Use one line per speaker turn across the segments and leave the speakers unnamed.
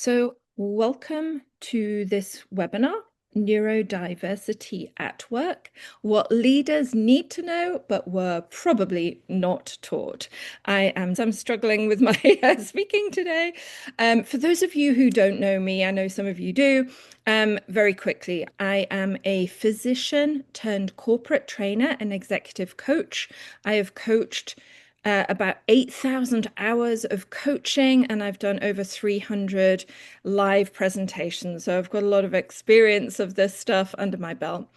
So, welcome to this webinar, Neurodiversity at Work, what leaders need to know but were probably not taught. I'm struggling with my speaking today. For those of you who don't know me, I know some of you do. Very quickly, I am a physician turned corporate trainer and executive coach. I have coached about 8,000 hours of coaching, and I've done over 300 live presentations. So I've got a lot of experience of this stuff under my belt.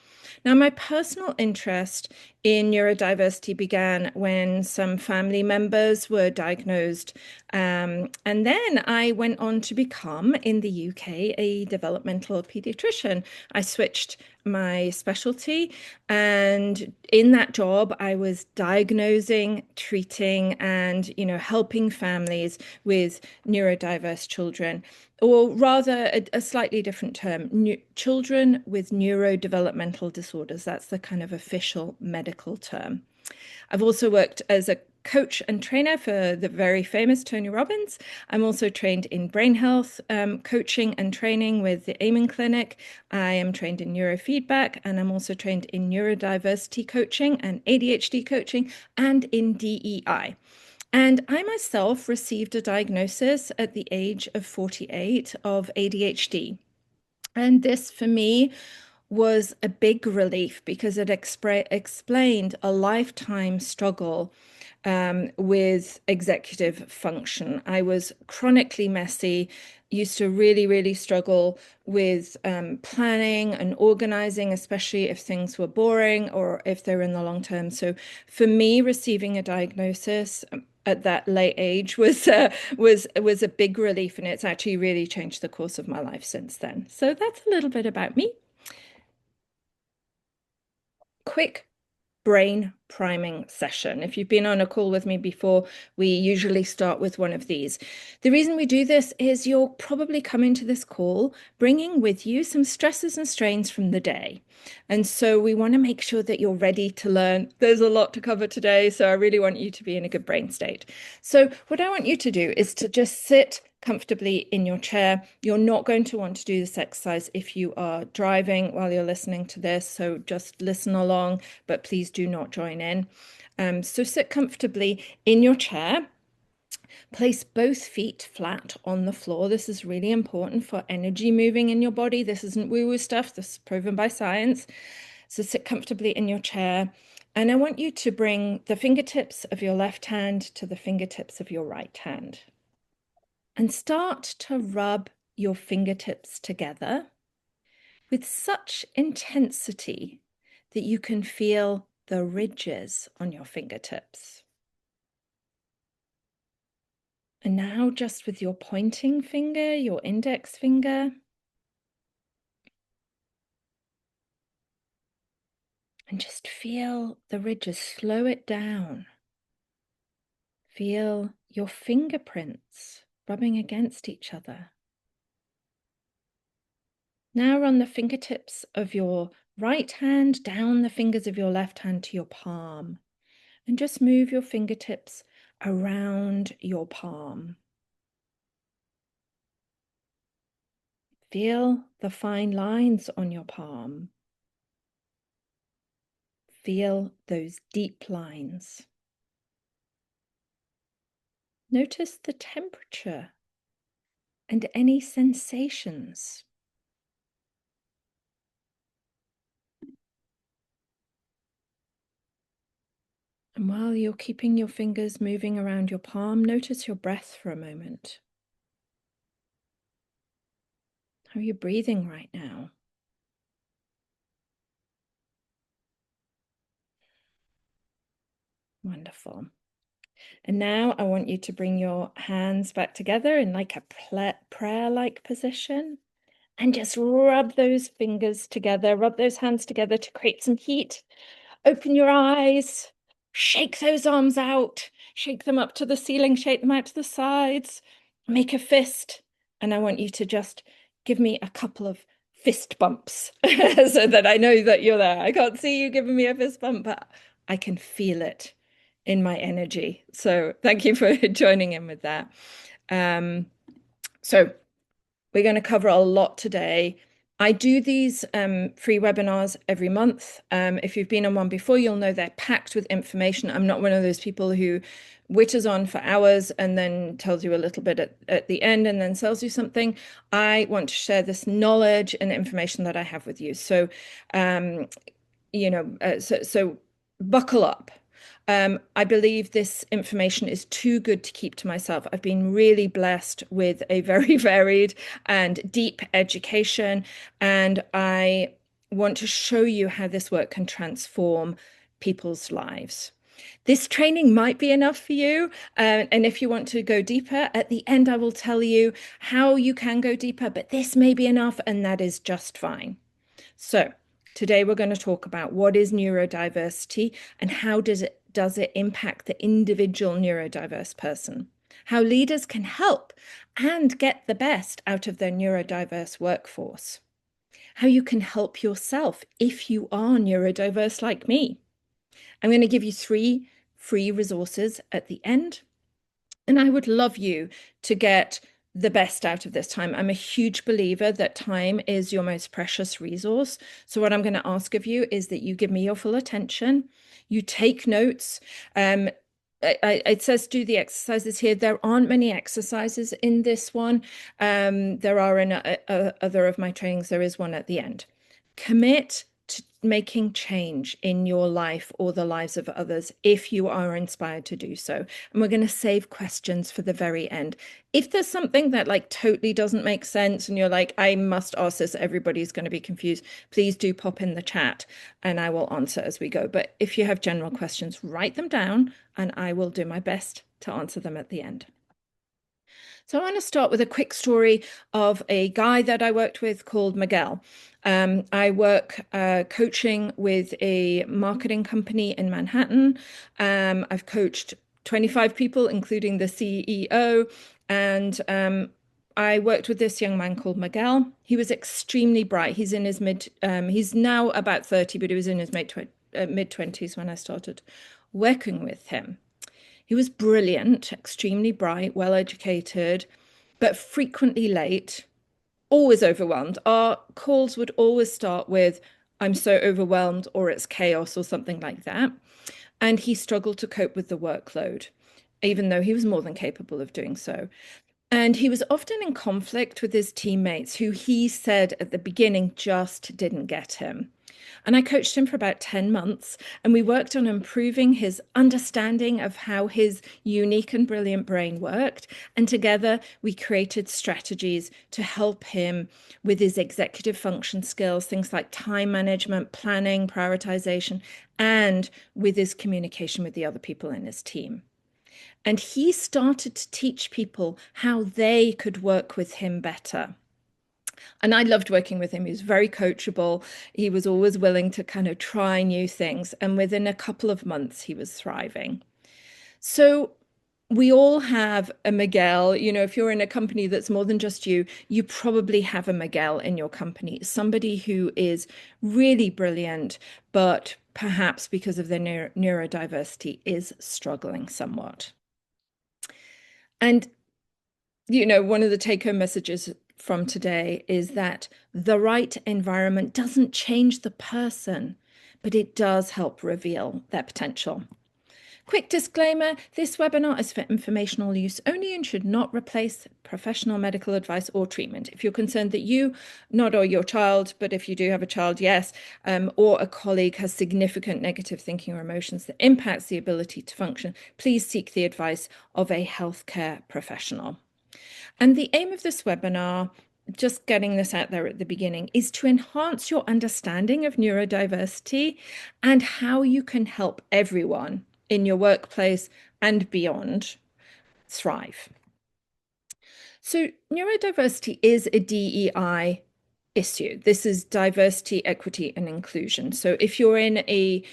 Now, my personal interest in neurodiversity began when some family members were diagnosed. And then I went on to become, in the UK, a developmental pediatrician. I switched my specialty, and in that job, I was diagnosing, treating, and helping families with neurodiverse children, or rather a slightly different term, children with neurodevelopmental disorders. That's the kind of official medical term. I've also worked as a coach and trainer for the very famous Tony Robbins. I'm also trained in brain health coaching and training with the Amen Clinic. I am trained in neurofeedback, and I'm also trained in neurodiversity coaching and ADHD coaching and in DEI. And I myself received a diagnosis at the age of 48 of ADHD. And this, for me, was a big relief because it explained a lifetime struggle with executive function. I was chronically messy, used to really, really struggle with planning and organizing, especially if things were boring or if they were in the long term. So for me, receiving a diagnosis at that late age was a big relief, and it's actually really changed the course of my life since then. So that's a little bit about me. Quick brain priming session. If you've been on a call with me before, we usually start with one of these. The reason we do this is you'll probably come into this call bringing with you some stresses and strains from the day. And so we want to make sure that you're ready to learn. There's a lot to cover today, so I really want you to be in a good brain state. So what I want you to do is to just sit comfortably in your chair. You're not going to want to do this exercise if you are driving while you're listening to this, so just listen along, but please do not join in. So sit comfortably in your chair. Place both feet flat on the floor. This is really important for energy moving in your body. This isn't woo-woo stuff. This is proven by science. So sit comfortably in your chair. And I want you to bring the fingertips of your left hand to the fingertips of your right hand. And start to rub your fingertips together with such intensity that you can feel the ridges on your fingertips. And now just with your pointing finger, your index finger, and just feel the ridges, slow it down. Feel your fingerprints rubbing against each other. Now run the fingertips of your right hand down the fingers of your left hand to your palm, and just move your fingertips around your palm. Feel the fine lines on your palm. Feel those deep lines. Notice the temperature and any sensations. And while you're keeping your fingers moving around your palm, notice your breath for a moment. How are you breathing right now? Wonderful. And now I want you to bring your hands back together in like a prayer-like position, and just rub those fingers together, rub those hands together to create some heat. Open your eyes, shake those arms out, shake them up to the ceiling, shake them out to the sides, make a fist. And I want you to just give me a couple of fist bumps so that I know that you're there. I can't see you giving me a fist bump, but I can feel it in my energy. So thank you for joining in with that. So We're going to cover a lot today. I do these free webinars every month. If you've been on one before, you'll know they're packed with information. I'm not one of those people who witters on for hours and then tells you a little bit at the end and then sells you something. I want to share this knowledge and information that I have with you. So, so buckle up. I believe this information is too good to keep to myself. I've been really blessed with a very varied and deep education, and I want to show you how this work can transform people's lives. This training might be enough for you, and if you want to go deeper, at the end I will tell you how you can go deeper, but this may be enough, and that is just fine. So, today we're going to talk about what is neurodiversity and how does it impact the individual neurodiverse person, how leaders can help and get the best out of their neurodiverse workforce, how you can help yourself if you are neurodiverse like me. I'm going to give you 3 free resources at the end, and I would love you to get the best out of this time. I'm a huge believer that time is your most precious resource. So what I'm going to ask of you is that you give me your full attention, you take notes. It says do the exercises here. There aren't many exercises in this one. There are in other of my trainings. There is one at the end. Commit to making change in your life or the lives of others if you are inspired to do so. And we're going to save questions for the very end. If there's something that like totally doesn't make sense and you're like, I must ask this, everybody's going to be confused, please do pop in the chat and I will answer as we go. But if you have general questions, write them down and I will do my best to answer them at the end. So I want to start with a quick story of a guy that I worked with called Miguel. I work coaching with a marketing company in Manhattan. I've coached 25 people, including the CEO, and I worked with this young man called Miguel. He was extremely bright. He's in his he's now about 30, but he was in his mid-20s when I started working with him. He was brilliant, extremely bright, well-educated, but frequently late, always overwhelmed. Our calls would always start with, I'm so overwhelmed, or it's chaos, or something like that. And he struggled to cope with the workload, even though he was more than capable of doing so. And he was often in conflict with his teammates, who he said at the beginning just didn't get him. And I coached him for about 10 months, and we worked on improving his understanding of how his unique and brilliant brain worked. And together we created strategies to help him with his executive function skills, things like time management, planning, prioritization, and with his communication with the other people in his team. And he started to teach people how they could work with him better. And I loved working with him. He was very coachable. He was always willing to kind of try new things. And within a couple of months, he was thriving. So we all have a Miguel. You know, if you're in a company that's more than just you, you probably have a Miguel in your company, somebody who is really brilliant, but perhaps because of their neurodiversity is struggling somewhat. And, you know, one of the take-home messages from today is that the right environment doesn't change the person, but it does help reveal their potential. Quick disclaimer, this webinar is for informational use only and should not replace professional medical advice or treatment. If you're concerned that you, not or your child, but if you do have a child, yes, or a colleague has significant negative thinking or emotions that impacts the ability to function, please seek the advice of a healthcare professional. And the aim of this webinar, just getting this out there at the beginning, is to enhance your understanding of neurodiversity and how you can help everyone in your workplace and beyond thrive. So neurodiversity is a DEI issue. This is diversity, equity, and inclusion. So if you're in a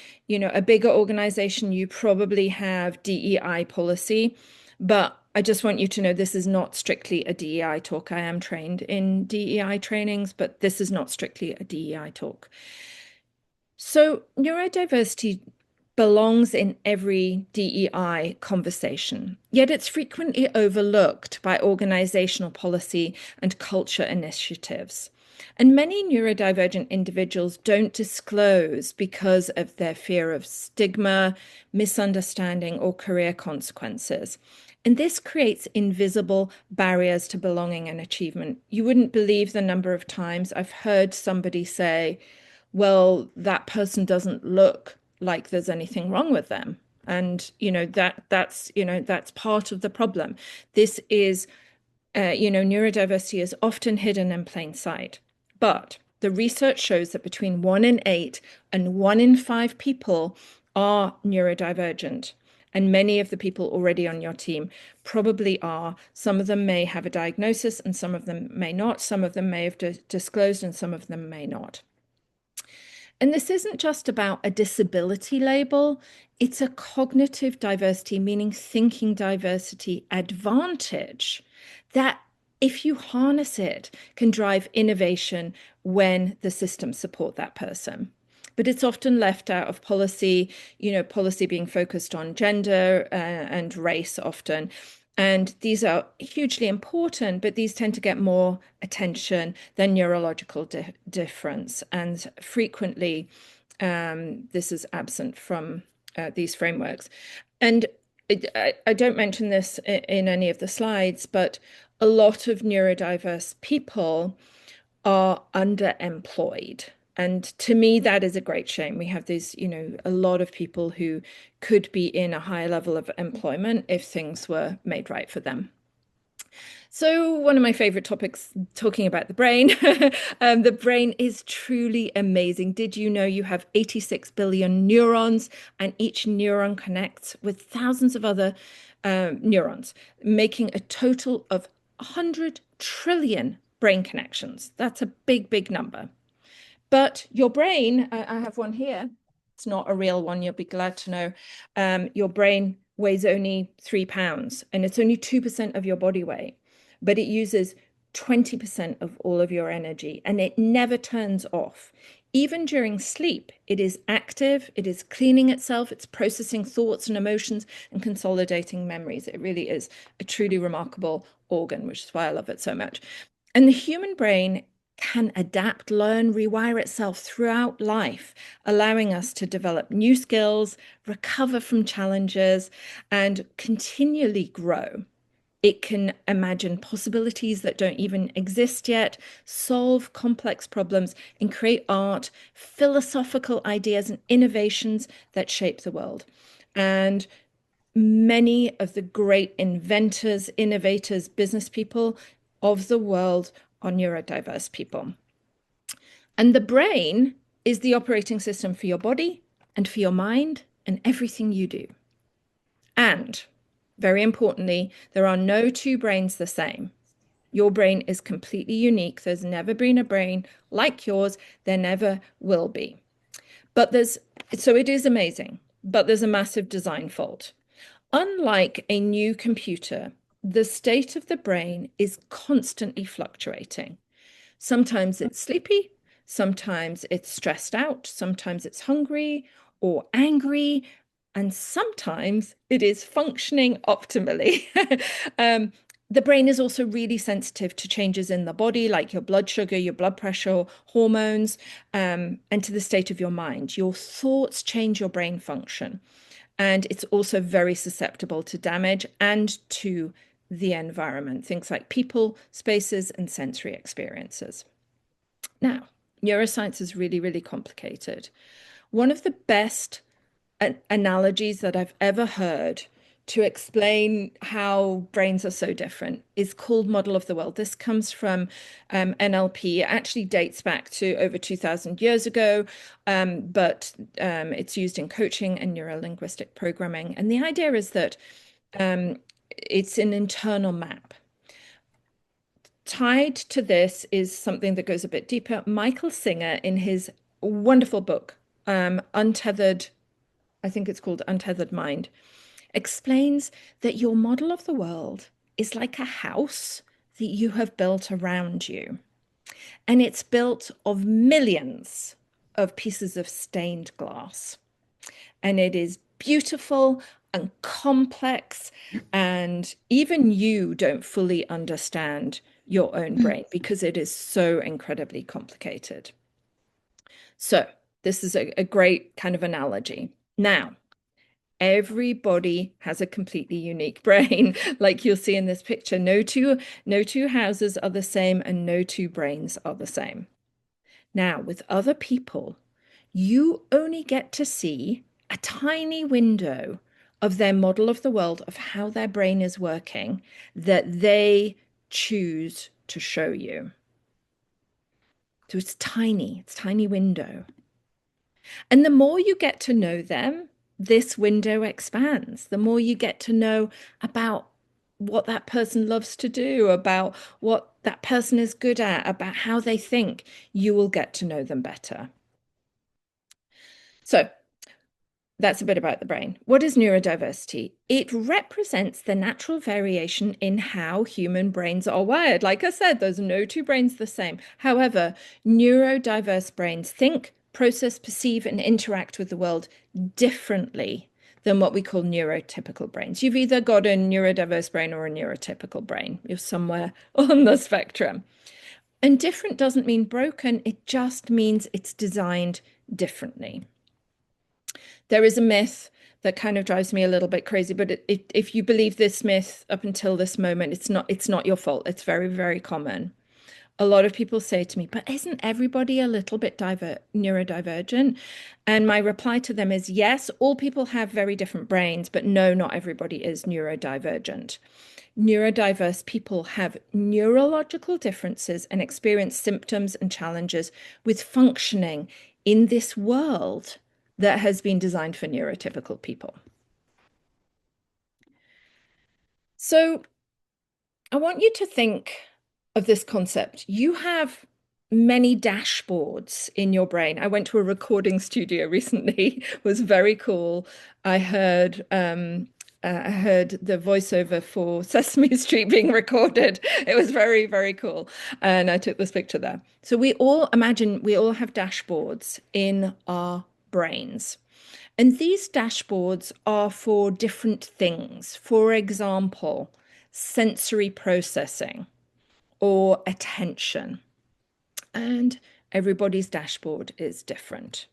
bigger organization, you probably have DEI policy, but I just want you to know this is not strictly a DEI talk. I am trained in DEI trainings, but this is not strictly a DEI talk. So neurodiversity belongs in every DEI conversation, yet it's frequently overlooked by organizational policy and culture initiatives. And many neurodivergent individuals don't disclose because of their fear of stigma, misunderstanding, or career consequences. And this creates invisible barriers to belonging and achievement. You wouldn't believe the number of times I've heard somebody say, well, that person doesn't look like there's anything wrong with them. And that's part of the problem. This is neurodiversity is often hidden in plain sight. But the research shows that between 1 in 8 and 1 in 5 people are neurodivergent. And many of the people already on your team probably are. Some of them may have a diagnosis and some of them may not. Some of them may have disclosed and some of them may not. And this isn't just about a disability label, it's a cognitive diversity, meaning thinking diversity advantage that, if you harness it, can drive innovation when the systems support that person. But it's often left out of policy, policy being focused on gender and race often. And these are hugely important, but these tend to get more attention than neurological difference. And frequently, this is absent from these frameworks. And I don't mention this in any of the slides, but a lot of neurodiverse people are underemployed. And to me, that is a great shame. We have these, a lot of people who could be in a higher level of employment if things were made right for them. So one of my favorite topics, talking about the brain. The brain is truly amazing. Did you know you have 86 billion neurons and each neuron connects with thousands of other neurons, making a total of 100 trillion brain connections. That's a big, big number. But your brain, I have one here. It's not a real one, you'll be glad to know. Your brain weighs only 3 pounds and it's only 2% of your body weight, but it uses 20% of all of your energy and it never turns off. Even during sleep, it is active, it is cleaning itself, it's processing thoughts and emotions and consolidating memories. It really is a truly remarkable organ, which is why I love it so much. And the human brain can adapt, learn, rewire itself throughout life, allowing us to develop new skills, recover from challenges, and continually grow. It can imagine possibilities that don't even exist yet, solve complex problems, and create art, philosophical ideas, and innovations that shape the world. And many of the great inventors, innovators, business people of the world are neurodiverse people. And the brain is the operating system for your body and for your mind and everything you do. And very importantly, there are no two brains the same. Your brain is completely unique. There's never been a brain like yours. There never will be. So it is amazing, but there's a massive design fault. Unlike a new computer, the state of the brain is constantly fluctuating. Sometimes it's sleepy, sometimes it's stressed out, sometimes it's hungry or angry, and sometimes it is functioning optimally. The brain is also really sensitive to changes in the body, like your blood sugar, your blood pressure, hormones, and to the state of your mind. Your thoughts change your brain function. And it's also very susceptible to damage and to the environment, things like people, spaces, and sensory experiences. Now, neuroscience is really, really complicated. One of the best analogies that I've ever heard to explain how brains are so different is called model of the world. This comes from NLP. It actually dates back to over 2,000 years ago, but it's used in coaching and neurolinguistic programming. And the idea is that it's an internal map. Tied to this is something that goes a bit deeper. Michael Singer, in his wonderful book, Untethered, I think it's called Untethered Mind, explains that your model of the world is like a house that you have built around you. And it's built of millions of pieces of stained glass. and it is beautiful and complex, and even you don't fully understand your own brain because it is so incredibly complicated. So this is a great kind of analogy. Now, everybody has a completely unique brain, like you'll see in this picture. No two houses are the same, and no two brains are the same. Now, with other people, you only get to see a tiny window of their model of the world, of how their brain is working, that they choose to show you. So it's tiny window. And the more you get to know them, this window expands. The more you get to know about what that person loves to do, about what that person is good at, about how they think, you will get to know them better. So that's a bit about the brain. What is neurodiversity? It represents the natural variation in how human brains are wired. Like I said, there's no two brains the same. However, neurodiverse brains think, process, perceive, and interact with the world differently than what we call neurotypical brains. You've either got a neurodiverse brain or a neurotypical brain. You're somewhere on the spectrum. And different doesn't mean broken, it just means it's designed differently. There is a myth that kind of drives me a little bit crazy, but if you believe this myth up until this moment, it's not your fault. It's very, very common. A lot of people say to me, but isn't everybody a little bit neurodivergent? And my reply to them is yes, all people have very different brains, but no, not everybody is neurodivergent. Neurodiverse people have neurological differences and experience symptoms and challenges with functioning in this world that has been designed for neurotypical people. So I want you to think of this concept. You have many dashboards in your brain. I went to a recording studio recently. It was very cool. I heard the voiceover for Sesame Street being recorded. It was very, very cool. And I took this picture there. So we all have dashboards in our brains. And these dashboards are for different things. For example, sensory processing or attention. And everybody's dashboard is different.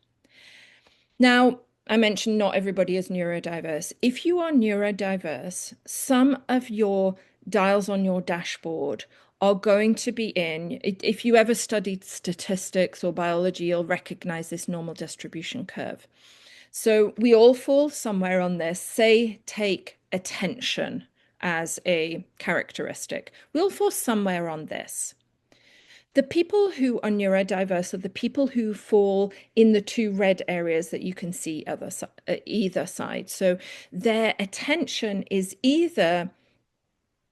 Now, I mentioned not everybody is neurodiverse. If you are neurodiverse, some of your dials on your dashboard are going to be in, if you ever studied statistics or biology, you'll recognize this normal distribution curve. So we all fall somewhere on this. Say, take attention as a characteristic. We'll fall somewhere on this. The people who are neurodiverse are the people who fall in the two red areas that you can see either side. So their attention is either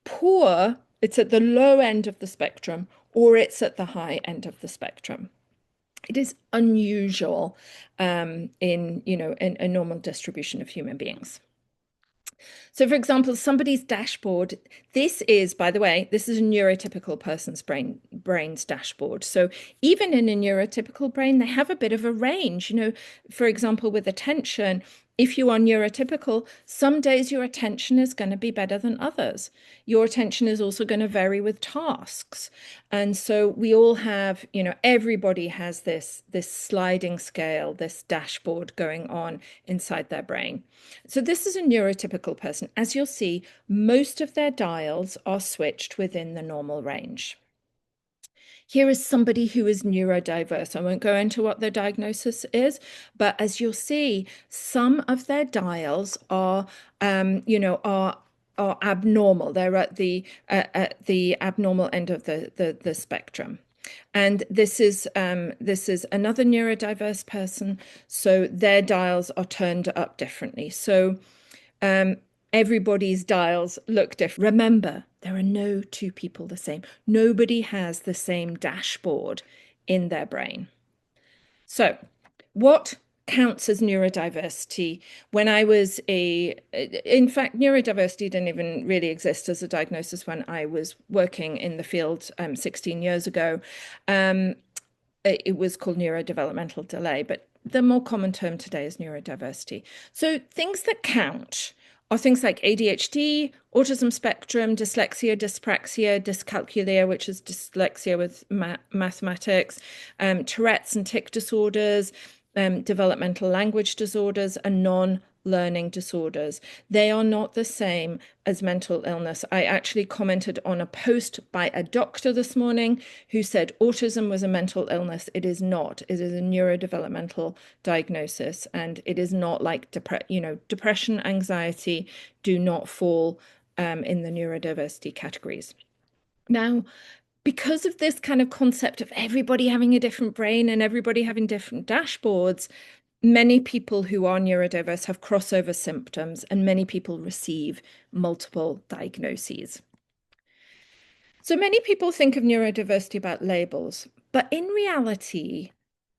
poor, it's at the low end of the spectrum, or it's at the high end of the spectrum. It is unusual in a normal distribution of human beings. So, for example, somebody's dashboard, this is, by the way, this is a neurotypical person's brain's dashboard. So even in a neurotypical brain, they have a bit of a range. For example, with attention, if you are neurotypical, some days your attention is going to be better than others. Your attention is also going to vary with tasks. And so we all have, everybody has this sliding scale, this dashboard going on inside their brain. So this is a neurotypical person. As you'll see, most of their dials are switched within the normal range. Here is somebody who is neurodiverse. I won't go into what their diagnosis is, but as you'll see, some of their dials are abnormal. They're at the abnormal end of the spectrum. And this is another neurodiverse person, so their dials are turned up differently. So everybody's dials look different. Remember, there are no two people the same. Nobody has the same dashboard in their brain. So what counts as neurodiversity? In fact, neurodiversity didn't even really exist as a diagnosis when I was working in the field 16 years ago. It was called neurodevelopmental delay, but the more common term today is neurodiversity. So things that count are things like ADHD, autism spectrum, dyslexia, dyspraxia, dyscalculia, which is dyslexia with mathematics, Tourette's and tic disorders, developmental language disorders, and non-learning disorders. They are not the same as mental illness. I actually commented on a post by a doctor this morning who said autism was a mental illness. It is not. It is a neurodevelopmental diagnosis, and it is not like depression, anxiety do not fall in the neurodiversity categories. Now, because of this kind of concept of everybody having a different brain and everybody having different dashboards, many people who are neurodiverse have crossover symptoms, and many people receive multiple diagnoses. So many people think of neurodiversity about labels, but in reality,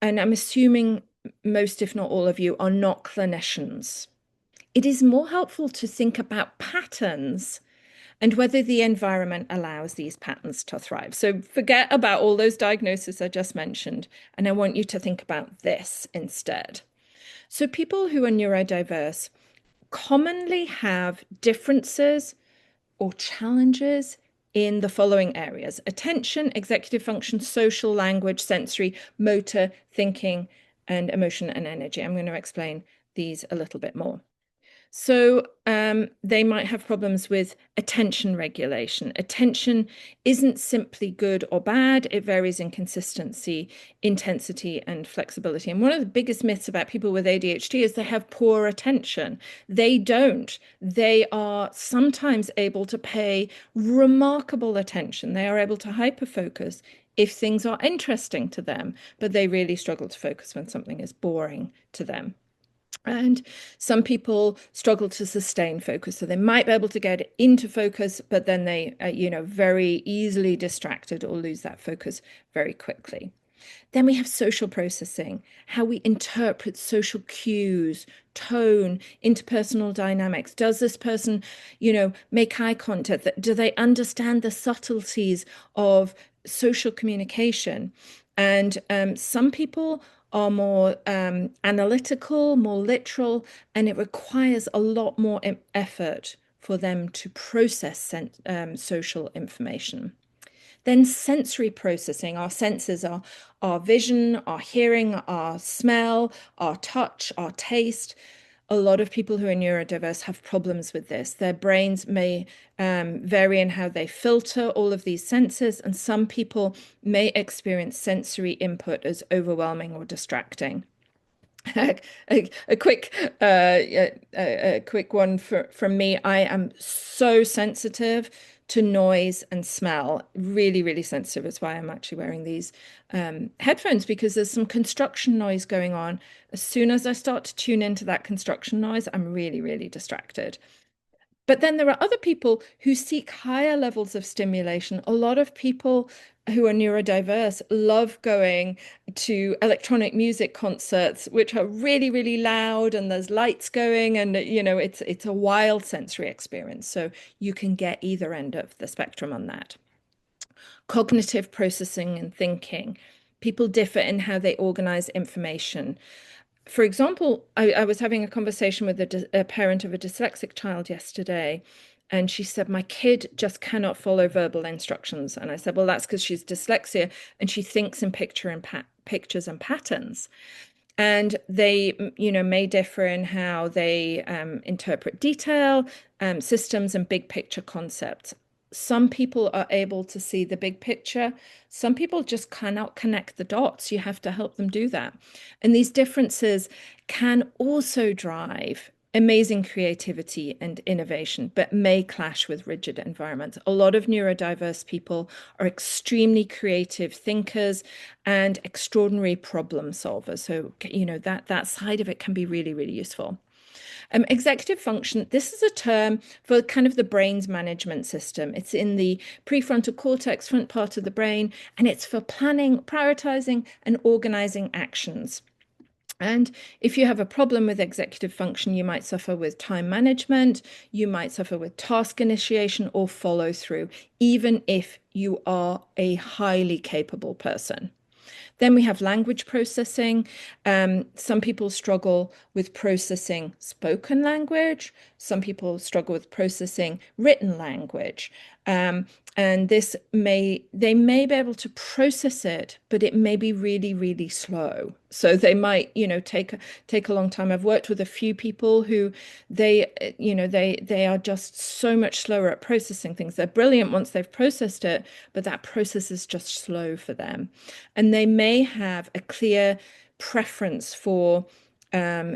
and I'm assuming most, if not all of you, are not clinicians, it is more helpful to think about patterns and whether the environment allows these patterns to thrive. So forget about all those diagnoses I just mentioned, and I want you to think about this instead. So people who are neurodiverse commonly have differences or challenges in the following areas: attention, executive function, social, language, sensory, motor, thinking, and emotion and energy. I'm going to explain these a little bit more. So they might have problems with attention regulation. Attention isn't simply good or bad. It varies in consistency, intensity, and flexibility. And one of the biggest myths about people with ADHD is they have poor attention. They don't. They are sometimes able to pay remarkable attention. They are able to hyperfocus if things are interesting to them, but they really struggle to focus when something is boring to them. And some people struggle to sustain focus. So they might be able to get into focus, but then they, very easily distracted or lose that focus very quickly. Then we have social processing, how we interpret social cues, tone, interpersonal dynamics. Does this person, make eye contact? Do they understand the subtleties of social communication? And some people are more analytical, more literal, and it requires a lot more effort for them to process social information. Then sensory processing, our senses are our vision, our hearing, our smell, our touch, our taste. A lot of people who are neurodiverse have problems with this. Their brains may vary in how they filter all of these senses, and some people may experience sensory input as overwhelming or distracting. a quick one from me. I am so sensitive to noise and smell, really, really sensitive. That's why I'm actually wearing these headphones, because there's some construction noise going on. As soon as I start to tune into that construction noise, I'm really, really distracted. But then there are other people who seek higher levels of stimulation. A lot of people who are neurodiverse love going to electronic music concerts, which are really, really loud, and there's lights going, and it's a wild sensory experience. So you can get either end of the spectrum on that. Cognitive processing and thinking. People differ in how they organize information. For example, I was having a conversation with a parent of a dyslexic child yesterday, and she said, my kid just cannot follow verbal instructions. And I said, well, that's because she's dyslexia and she thinks in pictures and patterns. And they, may differ in how they interpret detail, systems, and big picture concepts. Some people are able to see the big picture. Some people just cannot connect the dots. You have to help them do that. And these differences can also drive amazing creativity and innovation, but may clash with rigid environments. A lot of neurodiverse people are extremely creative thinkers and extraordinary problem solvers. So, that side of it can be really, really useful. Executive function, this is a term for kind of the brain's management system. It's in the prefrontal cortex, front part of the brain, and it's for planning, prioritizing, and organizing actions. And if you have a problem with executive function, you might suffer with time management, you might suffer with task initiation or follow through, even if you are a highly capable person. Then we have language processing. Some people struggle with processing spoken language. Some people struggle with processing written language. Um, and they may be able to process it, but it may be really, really slow. So they might, take a long time. I've worked with a few people who they are just so much slower at processing things. They're brilliant once they've processed it, but that process is just slow for them. And they may have a clear preference for um,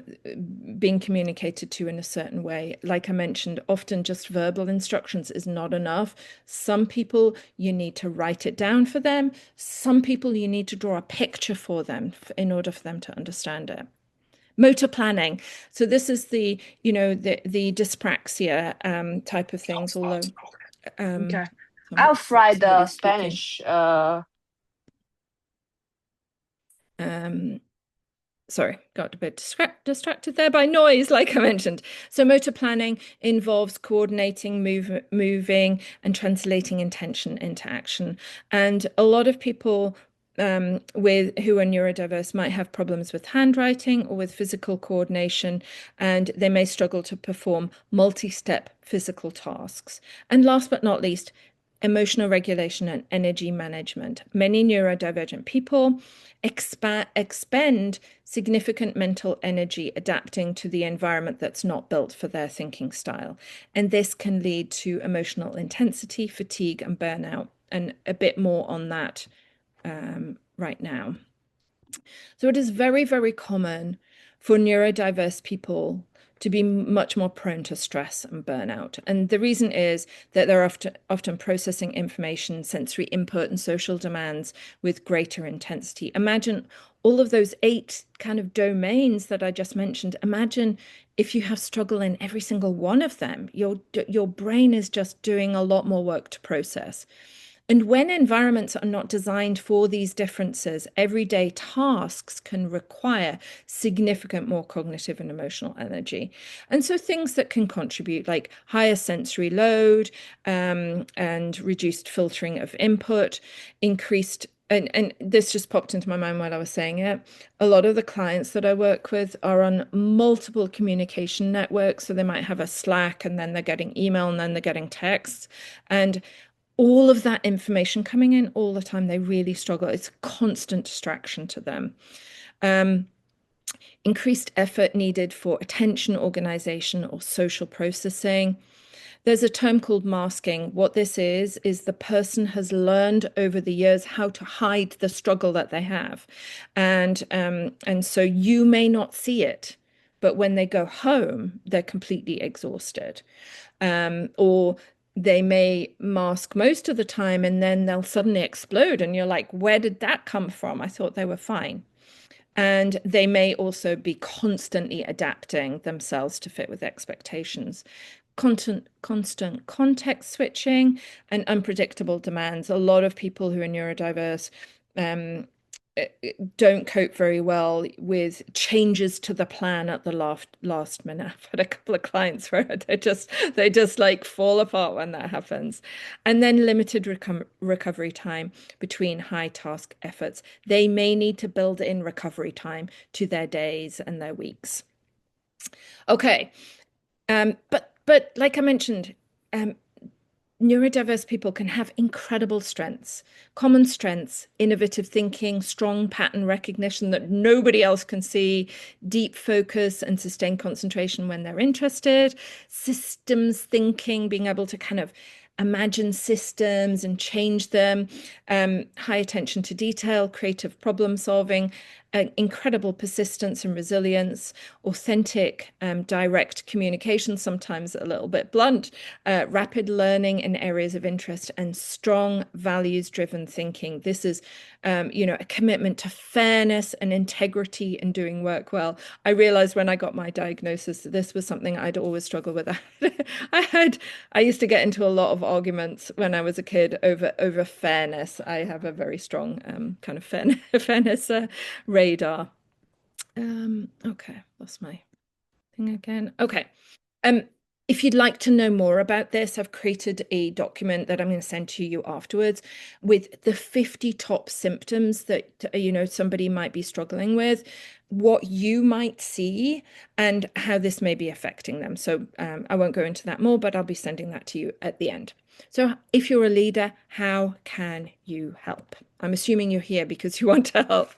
being communicated to in a certain way. Like I mentioned, often just verbal instructions is not enough. Some people, you need to write it down for them. Some people, you need to draw a picture for them in order for them to understand it. Motor planning. So this is the dyspraxia type of things, although um,
Okay.
somebody,
I've tried
somebody's speaking.
Spanish.
Um, Sorry, got a bit distracted there by noise, like I mentioned. So motor planning involves coordinating, moving, and translating intention into action. And a lot of people with who are neurodiverse might have problems with handwriting or with physical coordination, and they may struggle to perform multi-step physical tasks. And last but not least, emotional regulation and energy management. Many neurodivergent people expend significant mental energy adapting to the environment that's not built for their thinking style. And this can lead to emotional intensity, fatigue, and burnout. And a bit more on that right now. So it is very, very common for neurodiverse people to be much more prone to stress and burnout. And the reason is that they're often processing information, sensory input, and social demands with greater intensity. Imagine all of those 8 kind of domains that I just mentioned. Imagine if you have struggle in every single one of them. Your brain is just doing a lot more work to process. And when environments are not designed for these differences, everyday tasks can require significant more cognitive and emotional energy. And so things that can contribute, like higher sensory load and reduced filtering of input, increased and this just popped into my mind while I was saying it. A lot of the clients that I work with are on multiple communication networks. So they might have a Slack and then they're getting email and then they're getting texts. And all of that information coming in all the time, they really struggle. It's a constant distraction to them. Um, Increased effort needed for attention organization or social processing. There's a term called masking. What this is the person has learned over the years how to hide the struggle that they have. And so you may not see it, but when they go home, they're completely exhausted. Or they may mask most of the time and then they'll suddenly explode. And you're like, where did that come from? I thought they were fine. And they may also be constantly adapting themselves to fit with expectations. Constant context switching and unpredictable demands. A lot of people who are neurodiverse um, don't cope very well with changes to the plan at the last minute. I've had a couple of clients where they just like fall apart when that happens. And then limited recovery time between high task efforts. They may need to build in recovery time to their days and their weeks. Okay. But like I mentioned, um, neurodiverse people can have incredible strengths, common strengths, innovative thinking, strong pattern recognition that nobody else can see, deep focus and sustained concentration when they're interested, systems thinking, being able to kind of imagine systems and change them, high attention to detail, creative problem solving, incredible persistence and resilience, authentic, direct communication, sometimes a little bit blunt, rapid learning in areas of interest, and strong values-driven thinking. This is, a commitment to fairness and integrity and doing work well. I realized when I got my diagnosis that this was something I'd always struggled with. I used to get into a lot of arguments when I was a kid over fairness. I have a very strong kind of fairness radar. Okay, lost my thing again. Okay. Um, If you'd like to know more about this, I've created a document that I'm going to send to you afterwards with the 50 top symptoms that, somebody might be struggling with, what you might see, and how this may be affecting them. So I won't go into that more, but I'll be sending that to you at the end. So if you're a leader, how can you help? I'm assuming you're here because you want to help.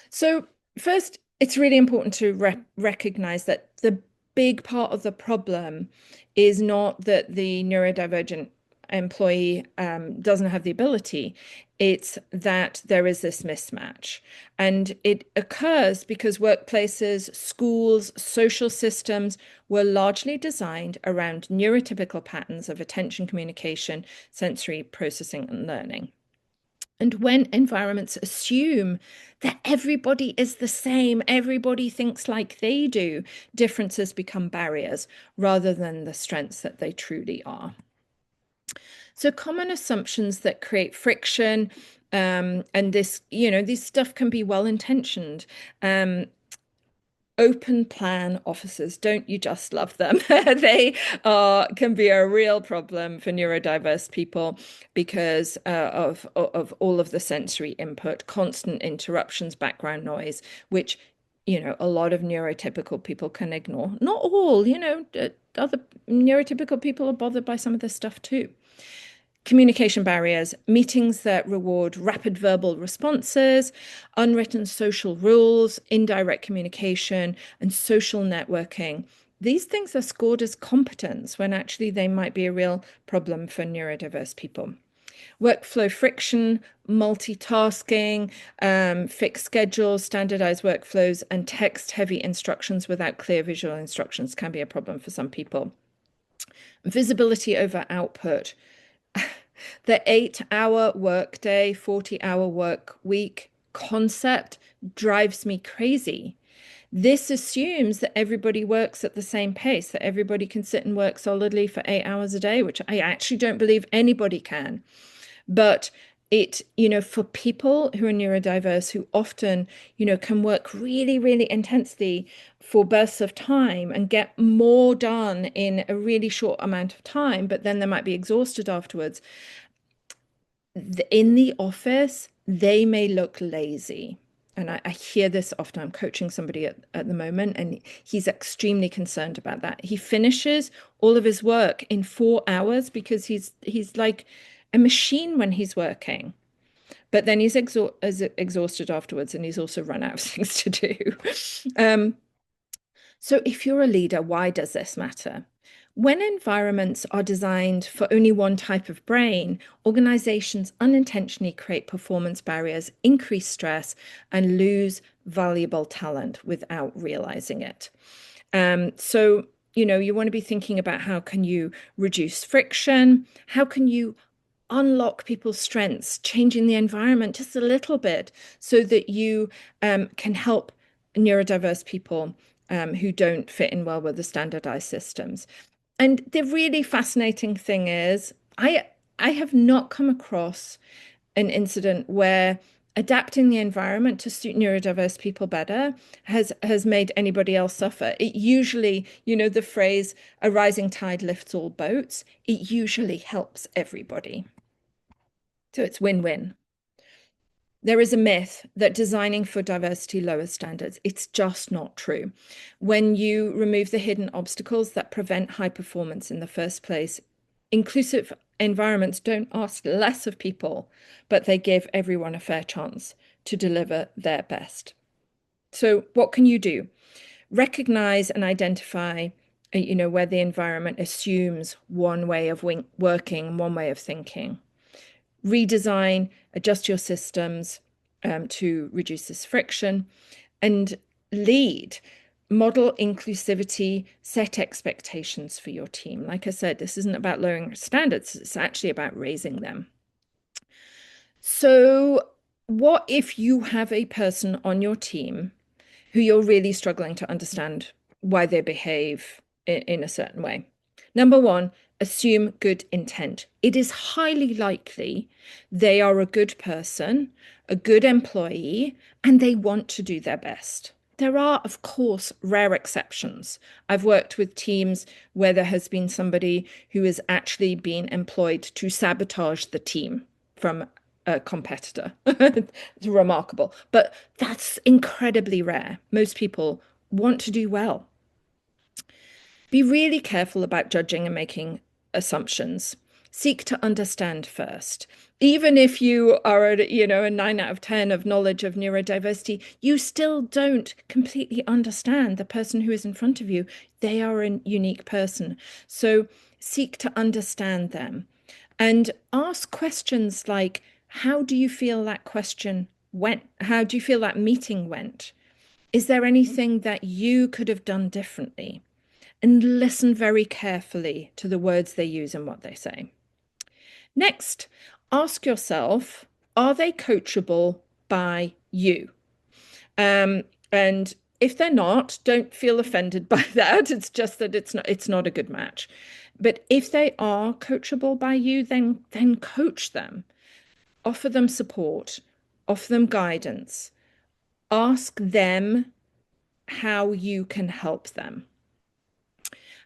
So first, it's really important to recognize that the big part of the problem is not that the neurodivergent employee doesn't have the ability. It's that there is this mismatch. And it occurs because workplaces, schools, social systems were largely designed around neurotypical patterns of attention, communication, sensory processing, and learning. And when environments assume that everybody is the same, everybody thinks like they do, differences become barriers rather than the strengths that they truly are. So common assumptions that create friction, and this stuff can be well-intentioned. Open plan officers, don't you just love them? They can be a real problem for neurodiverse people because of all of the sensory input, constant interruptions, background noise, which a lot of neurotypical people can ignore. Not all, other neurotypical people are bothered by some of this stuff too. Communication barriers, meetings that reward rapid verbal responses, unwritten social rules, indirect communication, and social networking. These things are scored as competence when actually they might be a real problem for neurodiverse people. Workflow friction, multitasking, fixed schedules, standardized workflows, and text-heavy instructions without clear visual instructions can be a problem for some people. Visibility over output. The 8-hour workday, 40-hour work week concept drives me crazy. This assumes that everybody works at the same pace, that everybody can sit and work solidly for 8 hours a day, which I actually don't believe anybody can. But it, for people who are neurodiverse, who often, can work really, really intensely for bursts of time and get more done in a really short amount of time, but then they might be exhausted afterwards. In the office, they may look lazy. And I hear this often. I'm coaching somebody at the moment, and he's extremely concerned about that. He finishes all of his work in 4 hours because he's like a machine when he's working. But then he's exhausted afterwards, and he's also run out of things to do. So if you're a leader, why does this matter? When environments are designed for only one type of brain, organizations unintentionally create performance barriers, increase stress, and lose valuable talent without realizing it. So, you want to be thinking about how can you reduce friction? How can you unlock people's strengths, changing the environment just a little bit so that you can help neurodiverse people who don't fit in well with the standardized systems. And the really fascinating thing is, I have not come across an incident where adapting the environment to suit neurodiverse people better has made anybody else suffer. It usually, the phrase, a rising tide lifts all boats, it usually helps everybody. So it's win-win. There is a myth that designing for diversity lowers standards. It's just not true. When you remove the hidden obstacles that prevent high performance in the first place, inclusive environments don't ask less of people, but they give everyone a fair chance to deliver their best. So what can you do? Recognize and identify, where the environment assumes one way of working, one way of thinking. Redesign, adjust your systems to reduce this friction, and lead. Model inclusivity, set expectations for your team. Like I said, this isn't about lowering standards, it's actually about raising them. So what if you have a person on your team who you're really struggling to understand why they behave in a certain way? Number one, assume good intent. It is highly likely they are a good person, a good employee, and they want to do their best. There are, of course, rare exceptions. I've worked with teams where there has been somebody who has actually been employed to sabotage the team from a competitor. It's remarkable, but that's incredibly rare. Most people want to do well. Be really careful about judging and making assumptions. Seek to understand first. Even if you are at, a 9 out of 10 of knowledge of neurodiversity, you still don't completely understand the person who is in front of you. They are a unique person. So seek to understand them and ask questions like, how do you feel that question went? How do you feel that meeting went? Is there anything that you could have done differently? And listen very carefully to the words they use and what they say. Next, ask yourself, are they coachable by you? And if they're not, don't feel offended by that. It's just that it's not a good match. But if they are coachable by you, then coach them, offer them support, offer them guidance, ask them how you can help them.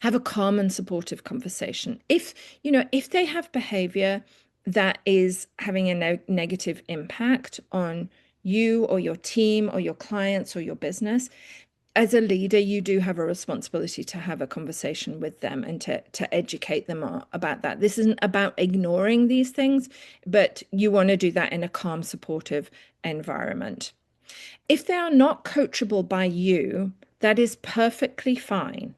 Have a calm and supportive conversation. If they have behavior that is having a negative impact on you or your team or your clients or your business, as a leader, you do have a responsibility to have a conversation with them and to educate them about that. This isn't about ignoring these things, but you want to do that in a calm, supportive environment. If they are not coachable by you, that is perfectly fine.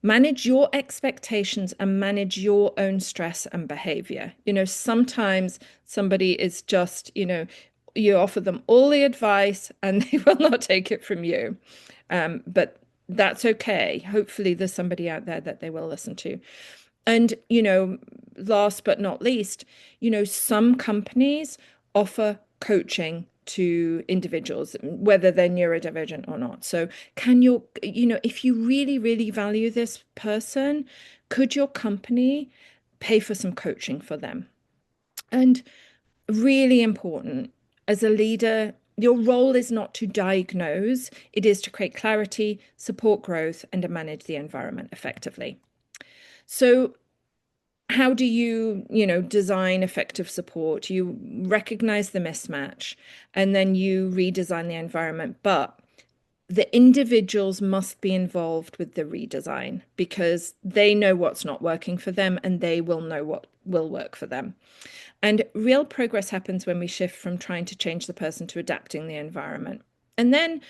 Manage your expectations and manage your own stress and behavior. Sometimes somebody is just, you offer them all the advice and they will not take it from you. But that's okay. Hopefully, there's somebody out there that they will listen to. And, last but not least, some companies offer coaching to individuals, whether they're neurodivergent or not. So if you really, really value this person, could your company pay for some coaching for them? And really important, as a leader, your role is not to diagnose, it is to create clarity, support growth, and to manage the environment effectively. So how do you, design effective support? You recognize the mismatch and then you redesign the environment. But the individuals must be involved with the redesign because they know what's not working for them and they will know what will work for them. And real progress happens when we shift from trying to change the person to adapting the environment. And then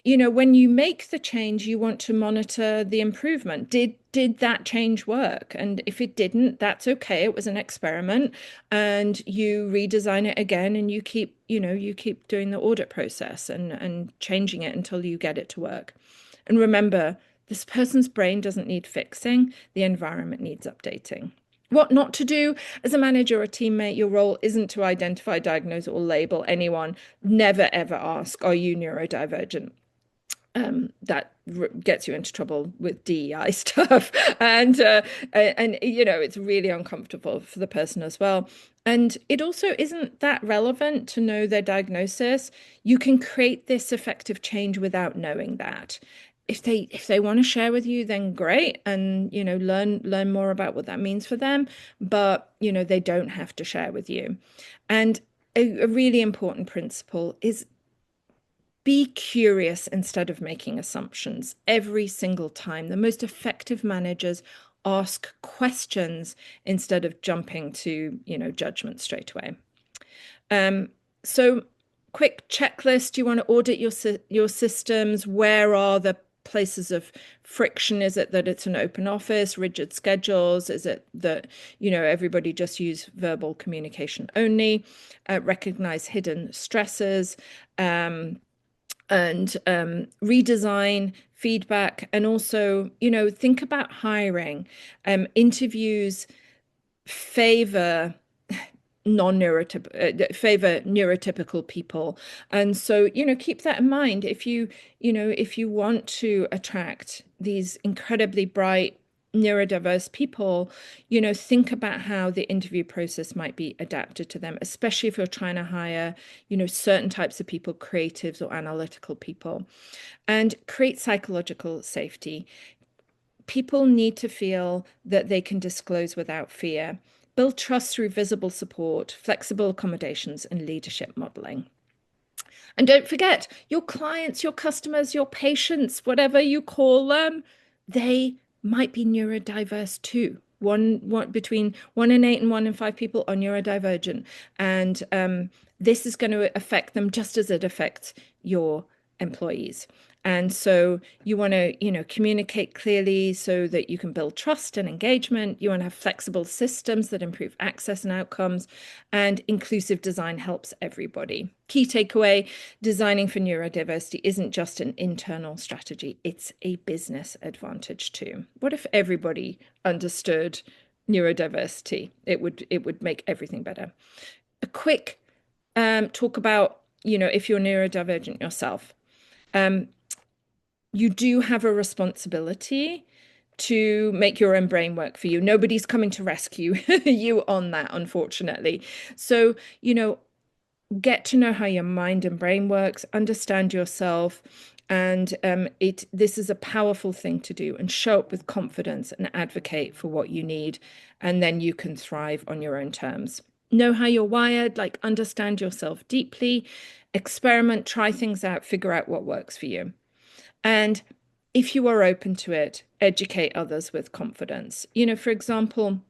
when you make the change, you want to monitor the improvement. Did that change work? And if it didn't, that's okay. It was an experiment, and you redesign it again, and you keep doing the audit process and changing it until you get it to work. And remember, this person's brain doesn't need fixing. The environment needs updating. What not to do as a manager or a teammate, your role isn't to identify, diagnose, or label anyone. Never, ever ask, are you neurodivergent? That gets you into trouble with DEI stuff, and it's really uncomfortable for the person as well. And it also isn't that relevant to know their diagnosis. You can create this effective change without knowing that. If they want to share with you, then great, and learn more about what that means for them. But they don't have to share with you. And a really important principle is be curious instead of making assumptions every single time. The most effective managers ask questions instead of jumping to, judgment straight away. So quick checklist. You want to audit your systems. Where are the places of friction? Is it that it's an open office, rigid schedules? Is it that, everybody just use verbal communication only? Recognize hidden stresses. And redesign feedback, and also think about hiring. Interviews favor neurotypical people, and so keep that in mind. If you want to attract these incredibly bright, neurodiverse people, think about how the interview process might be adapted to them, especially if you're trying to hire, certain types of people, creatives or analytical people, and create psychological safety. People need to feel that they can disclose without fear. Build trust through visible support, flexible accommodations, and leadership modeling. And don't forget, your clients, your customers, your patients, whatever you call them, they might be neurodiverse too. Between 1 in 8 and 1 in 5 people are neurodivergent, and this is going to affect them just as it affects your employees. And so you want to, communicate clearly so that you can build trust and engagement. You want to have flexible systems that improve access and outcomes, and inclusive design helps everybody. Key takeaway, designing for neurodiversity isn't just an internal strategy, it's a business advantage too. What if everybody understood neurodiversity? It would make everything better. A quick talk about, if you're neurodivergent yourself. You do have a responsibility to make your own brain work for you. Nobody's coming to rescue you on that, unfortunately. So, get to know how your mind and brain works, understand yourself, and this is a powerful thing to do, and show up with confidence and advocate for what you need, and then you can thrive on your own terms. Know how you're wired, like understand yourself deeply, experiment, try things out, figure out what works for you. And if you are open to it, educate others with confidence. For example,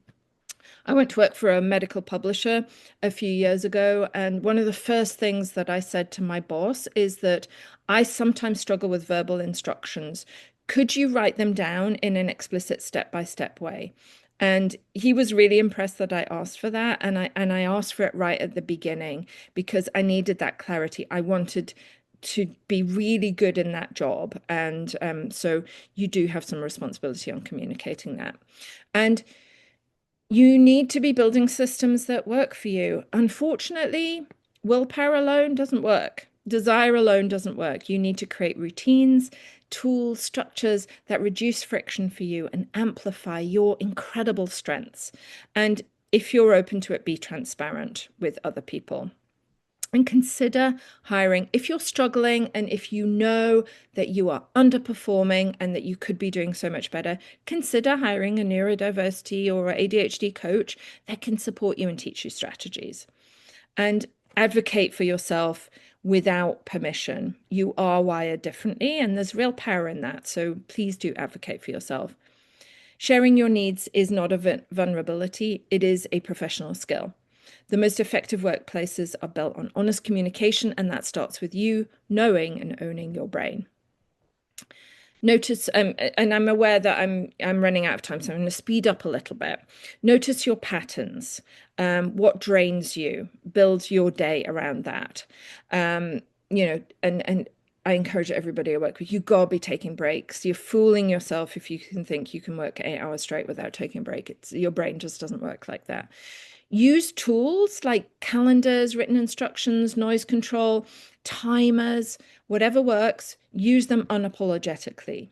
I went to work for a medical publisher a few years ago, and one of the first things that I said to my boss is that I sometimes struggle with verbal instructions. Could you write them down in an explicit step-by-step way? And he was really impressed that I asked for that, and I asked for it right at the beginning because I needed that clarity. I wanted to be really good in that job, and so you do have some responsibility on communicating that. And you need to be building systems that work for you. Unfortunately, willpower alone doesn't work. Desire alone doesn't work. You need to create routines, tools, structures that reduce friction for you and amplify your incredible strengths. And if you're open to it, be transparent with other people. And consider hiring. If you're struggling and if you know that you are underperforming and that you could be doing so much better, consider hiring a neurodiversity or ADHD coach that can support you and teach you strategies. And advocate for yourself without permission. You are wired differently, and there's real power in that. So please do advocate for yourself. Sharing your needs is not a vulnerability, it is a professional skill. The most effective workplaces are built on honest communication, and that starts with you knowing and owning your brain. Notice, and I'm aware that I'm running out of time, so I'm going to speed up a little bit. Notice your patterns, what drains you, build your day around that. And I encourage everybody I work with, you gotta be taking breaks. You're fooling yourself if you can think you can work 8 hours straight without taking a break. Your brain just doesn't work like that. Use tools like calendars, written instructions, noise control, timers, whatever works, use them unapologetically.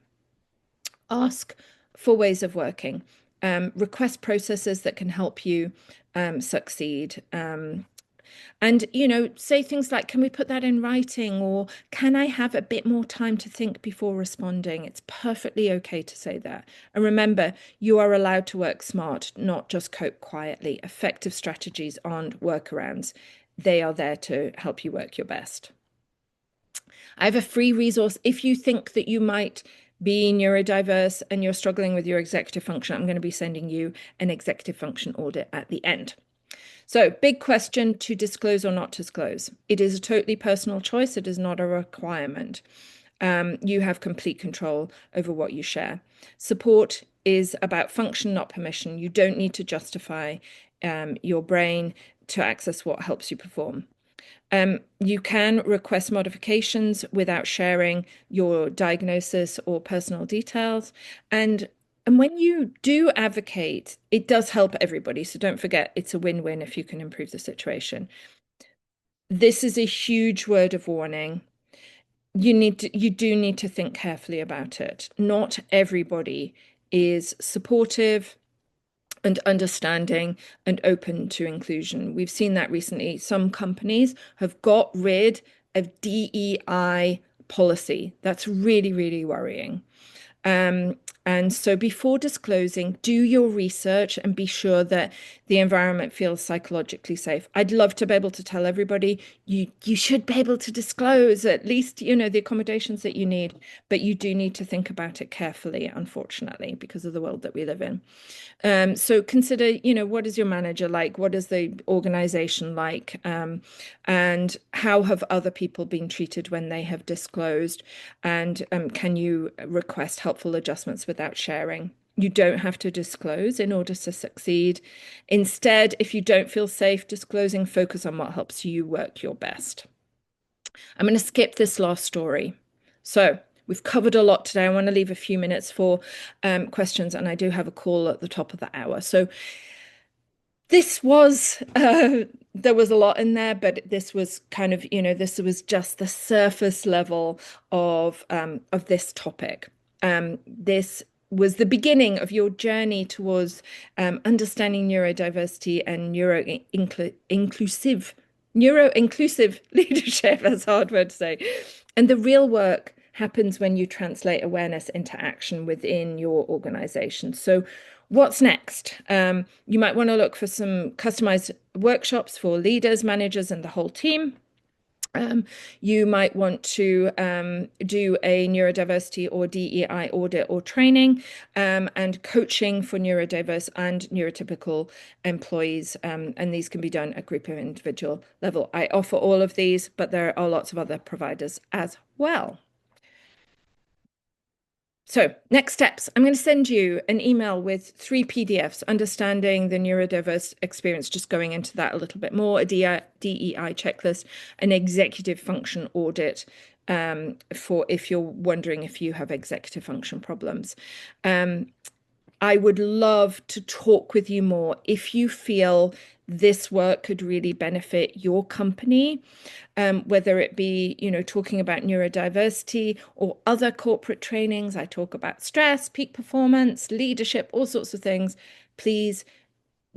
Ask for ways of working. Request processes that can help you succeed. And, say things like, can we put that in writing? Or can I have a bit more time to think before responding? It's perfectly okay to say that. And remember, you are allowed to work smart, not just cope quietly. Effective strategies aren't workarounds. They are there to help you work your best. I have a free resource. If you think that you might be neurodiverse and you're struggling with your executive function, I'm going to be sending you an executive function audit at the end. So, big question, to disclose or not disclose. It is a totally personal choice. It is not a requirement. You have complete control over what you share. Support is about function, not permission. You don't need to justify your brain to access what helps you perform. You can request modifications without sharing your diagnosis or personal details. And when you do advocate, it does help everybody. So don't forget, it's a win-win if you can improve the situation. This is a huge word of warning. You do need to think carefully about it. Not everybody is supportive and understanding and open to inclusion. We've seen that recently. Some companies have got rid of DEI policy. That's really, really worrying. And so before disclosing, do your research and be sure that the environment feels psychologically safe. I'd love to be able to tell everybody you should be able to disclose at least, you know, the accommodations that you need, but you do need to think about it carefully, unfortunately, because of the world that we live in. So consider, you know, what is your manager like? What is the organization like? And how have other people been treated when they have disclosed? And can you request helpful adjustments without sharing? You don't have to disclose in order to succeed. Instead, if you don't feel safe disclosing, focus on what helps you work your best. I'm going to skip this last story. So we've covered a lot today. I want to leave a few minutes for questions, and I do have a call at the top of the hour. So this was, there was a lot in there, but this was kind of, you know, this was just the surface level of this topic. This was the beginning of your journey towards understanding neurodiversity and neuro-inclusive leadership. That's a hard word to say. And the real work happens when you translate awareness into action within your organization. So what's next? You might want to look for some customized workshops for leaders, managers, and the whole team. You might want to do a neurodiversity or DEI audit or training and coaching for neurodiverse and neurotypical employees. And these can be done at group or individual level. I offer all of these, but there are lots of other providers as well. So next steps, I'm going to send you an email with 3 PDFs, understanding the neurodiverse experience, just going into that a little bit more, a DEI checklist, an executive function audit for if you're wondering if you have executive function problems. I would love to talk with you more if you feel this work could really benefit your company, whether it be, you know, talking about neurodiversity or other corporate trainings. I talk about stress, peak performance, leadership, all sorts of things. Please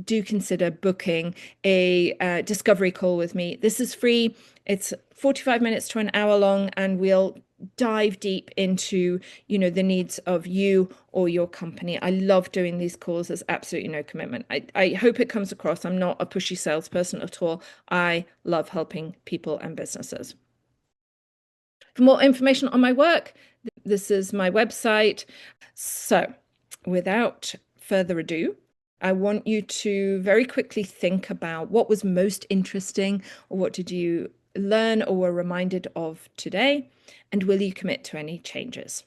do consider booking a discovery call with me. This is free. It's 45 minutes to an hour long, and we'll dive deep into, you know, the needs of you or your company. I love doing these calls. There's absolutely no commitment. I hope it comes across. I'm not a pushy salesperson at all. I love helping people and businesses. For more information on my work, this is my website. So without further ado, I want you to very quickly think about what was most interesting, or what did you learn or were reminded of today, and will you commit to any changes?